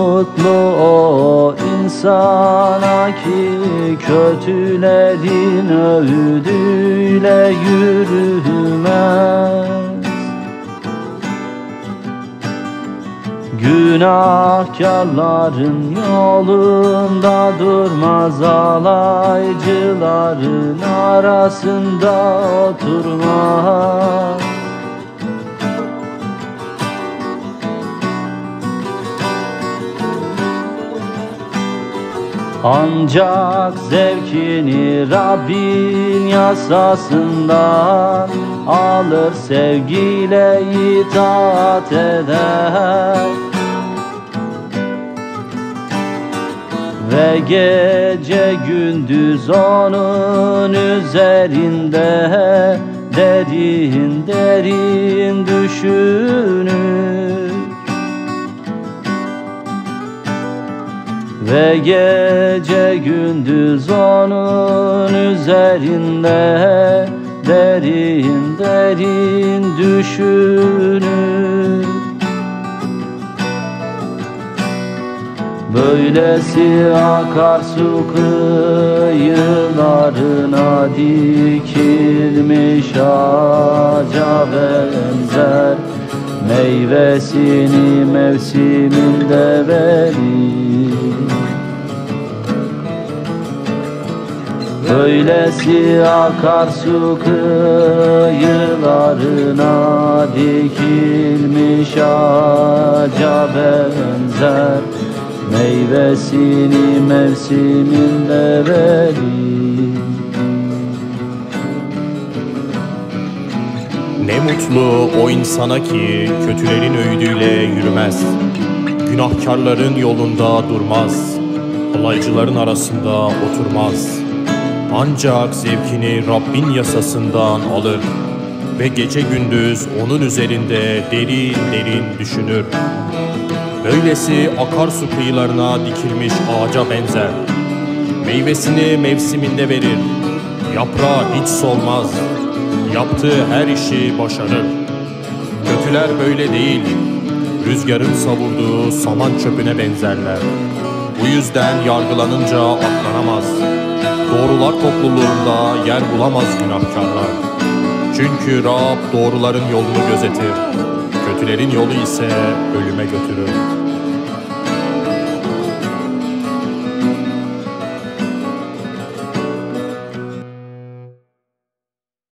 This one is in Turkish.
mutlu o insana ki kötülerin öğüdüyle yürümez. Günahkarların yolunda durmaz, alaycıların arasında oturmaz. Ancak zevkini Rabbin yasasından alır, sevgiyle itaat eder. Ve gece gündüz onun üzerinde derin derin düşünür. Ve gece gündüz onun üzerinde derin derin düşünür. Böylesi akarsu kıyılarına dikilmiş ağaca benzer, meyvesini mevsiminde verir. Böylesi akarsu kıyılarına dikilmiş ağaca benzer, meyvesini mevsiminde verir. Ne mutlu o insana ki kötülerin öğüdüyle yürümez, günahkarların yolunda durmaz, alaycıların arasında oturmaz. Ancak zevkini Rabbin yasasından alır ve gece gündüz onun üzerinde derin derin düşünür. Böylesi akarsu kıyılarına dikilmiş ağaca benzer, meyvesini mevsiminde verir, yaprağı hiç solmaz, yaptığı her işi başarır. Kötüler böyle değil, rüzgarın savurduğu saman çöpüne benzerler. Bu yüzden yargılanınca atlanamaz, doğrular topluluğunda yer bulamaz günahkarlar. Çünkü Rab doğruların yolunu gözetir, kötülerin yolu ise ölüme götürür.